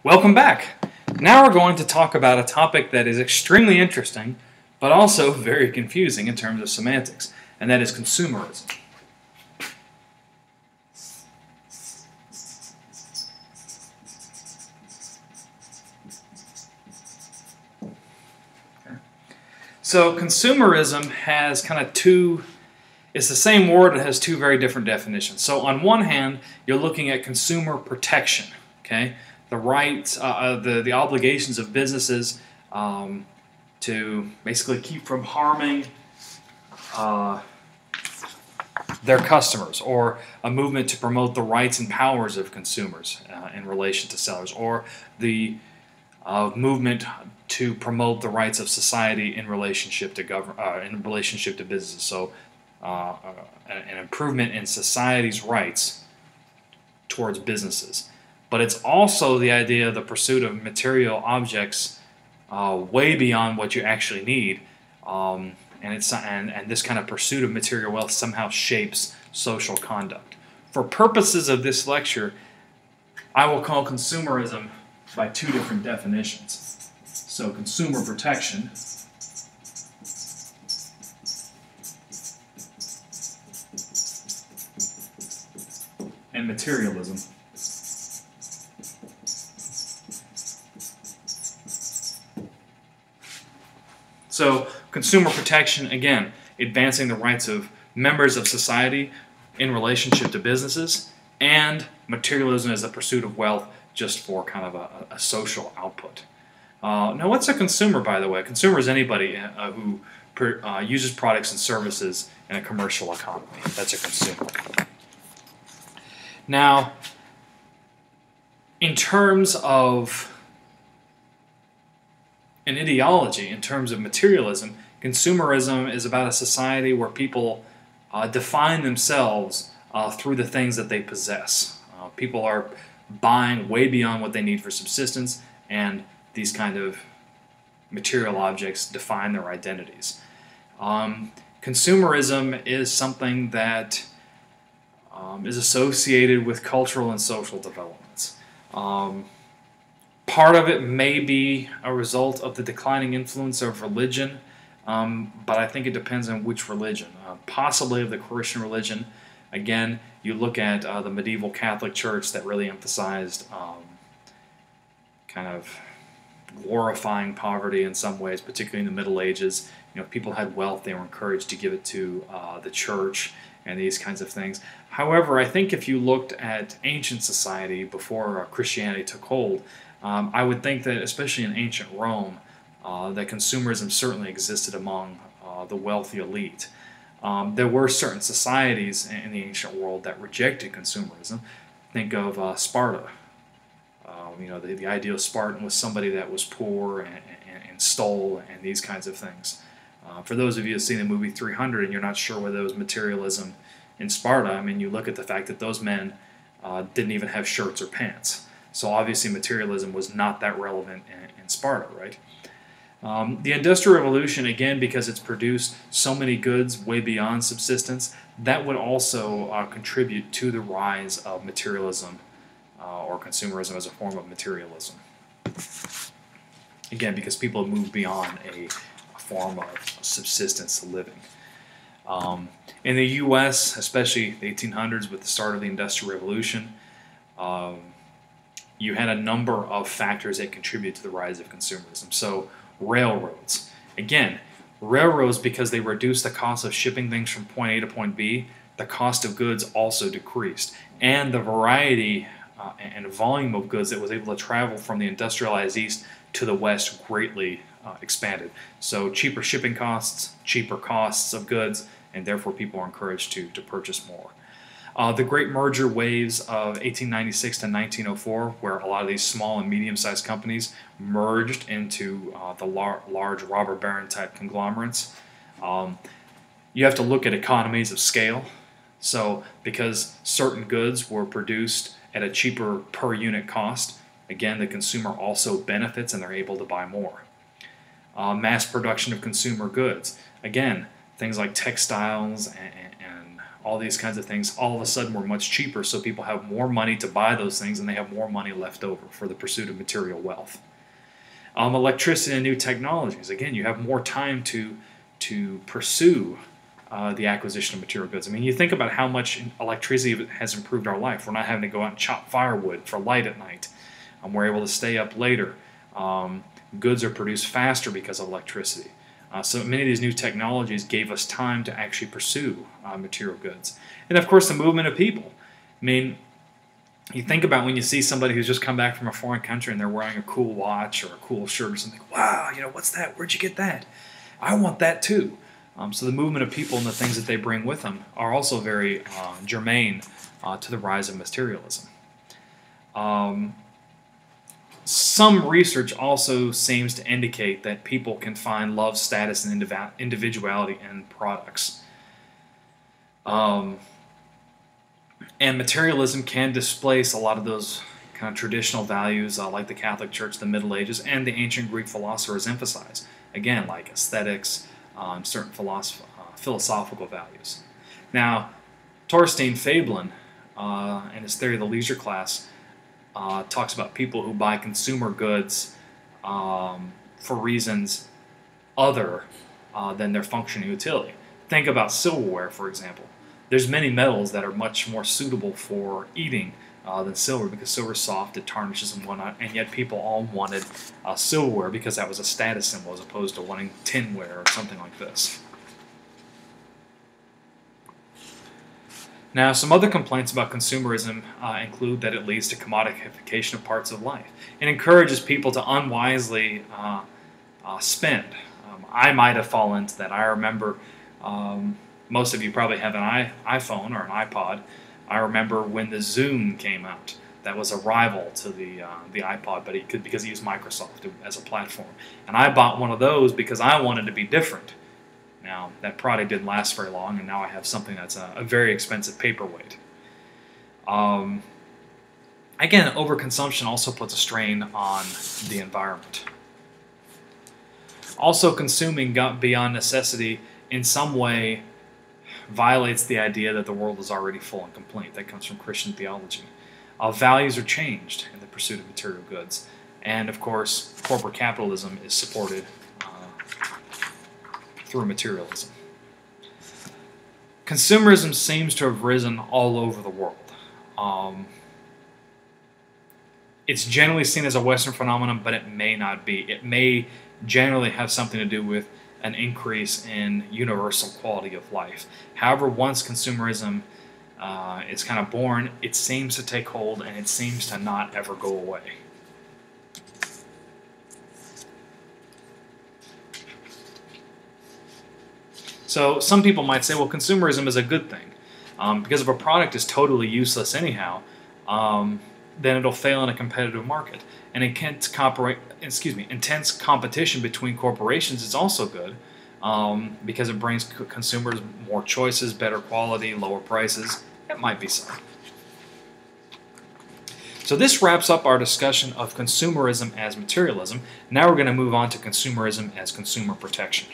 Welcome back. Now we're going to talk about a topic that is extremely interesting, but also very confusing in terms of semantics, and that is consumerism. So consumerism has kind of it's the same word, it has two very different definitions. So on one hand, you're looking at consumer protection, okay? The rights, the obligations of businesses to basically keep from harming their customers, or a movement to promote the rights and powers of consumers in relation to sellers, or the movement to promote the rights of society in relationship to businesses. So an improvement in society's rights towards businesses. But it's also the idea of the pursuit of material objects way beyond what you actually need, and this kind of pursuit of material wealth somehow shapes social conduct. For purposes of this lecture, I will call consumerism by two different definitions. So consumer protection and materialism. So consumer protection, again, advancing the rights of members of society in relationship to businesses, and materialism as a pursuit of wealth just for kind of a social output. Now, what's a consumer, by the way? A consumer is anybody who uses products and services in a commercial economy. That's a consumer. Now, in terms of an ideology, in terms of materialism, consumerism is about a society where people define themselves through the things that they possess. People are buying way beyond what they need for subsistence, and these kind of material objects define their identities. Consumerism is something that is associated with cultural and social developments. Part of it may be a result of the declining influence of religion, but I think it depends on which religion. Possibly of the Christian religion. Again, you look at the medieval Catholic Church that really emphasized kind of glorifying poverty in some ways, particularly in the Middle Ages. You know, if people had wealth, they were encouraged to give it to the church and these kinds of things. However, I think if you looked at ancient society before Christianity took hold, I would think that, especially in ancient Rome, that consumerism certainly existed among the wealthy elite. There were certain societies in the ancient world that rejected consumerism. Think of Sparta. The ideal Spartan was somebody that was poor and stole and these kinds of things. For those of you who have seen the movie 300 and you're not sure whether it was materialism in Sparta, I mean, you look at the fact that those men didn't even have shirts or pants. So obviously materialism was not that relevant in Sparta, right? The Industrial Revolution, again, because it's produced so many goods way beyond subsistence, that would also contribute to the rise of materialism or consumerism as a form of materialism. Again, because people have moved beyond a form of subsistence living. In the U.S., especially the 1800s with the start of the Industrial Revolution, you had a number of factors that contribute to the rise of consumerism. So railroads. Again, railroads, because they reduced the cost of shipping things from point A to point B, the cost of goods also decreased. And the variety and volume of goods that was able to travel from the industrialized East to the West greatly expanded. So cheaper shipping costs, cheaper costs of goods, and therefore people are encouraged to purchase more. The great merger waves of 1896 to 1904, where a lot of these small and medium-sized companies merged into the large robber baron type conglomerates. You have to look at economies of scale. So because certain goods were produced at a cheaper per unit cost, again, the consumer also benefits and they're able to buy more. Mass production of consumer goods. Again, things like textiles and all these kinds of things, all of a sudden were much cheaper, so people have more money to buy those things, and they have more money left over for the pursuit of material wealth. Electricity and new technologies. Again, you have more time to pursue the acquisition of material goods. I mean, you think about how much electricity has improved our life. We're not having to go out and chop firewood for light at night. We're able to stay up later. Goods are produced faster because of electricity. So many of these new technologies gave us time to actually pursue material goods. And of course, the movement of people. I mean, you think about when you see somebody who's just come back from a foreign country and they're wearing a cool watch or a cool shirt or something. Wow, what's that? Where'd you get that? I want that too. So the movement of people and the things that they bring with them are also very germane to the rise of materialism. Some research also seems to indicate that people can find love, status, and individuality in products. And materialism can displace a lot of those kind of traditional values like the Catholic Church, the Middle Ages, and the ancient Greek philosophers emphasized. Again, like aesthetics, certain philosophical values. Now, Torstein Veblen, in his theory of the leisure class, talks about people who buy consumer goods for reasons other than their functional utility. Think about silverware, for example. There's many metals that are much more suitable for eating than silver, because silver is soft, it tarnishes and whatnot, and yet people all wanted silverware because that was a status symbol as opposed to wanting tinware or something like this. Now, some other complaints about consumerism include that it leads to commodification of parts of life. It encourages people to unwisely spend. I might have fallen into that. I remember, most of you probably have an iPhone or an iPod. I remember when the Zune came out. That was a rival to the iPod, but because he used Microsoft as a platform. And I bought one of those because I wanted to be different. Now, that product didn't last very long, and now I have something that's a very expensive paperweight. Again, overconsumption also puts a strain on the environment. Also, consuming beyond necessity in some way violates the idea that the world is already full and complete. That comes from Christian theology. Values are changed in the pursuit of material goods. And, of course, corporate capitalism is supported through materialism. Consumerism seems to have risen all over the world. It's generally seen as a Western phenomenon, but it may not be. It may generally have something to do with an increase in universal quality of life. However, once consumerism is kind of born, it seems to take hold and it seems to not ever go away. So some people might say, well, consumerism is a good thing. Because if a product is totally useless anyhow, then it'll fail in a competitive market. And intense competition between corporations is also good because it brings consumers more choices, better quality, lower prices. It might be so. So this wraps up our discussion of consumerism as materialism. Now we're going to move on to consumerism as consumer protection.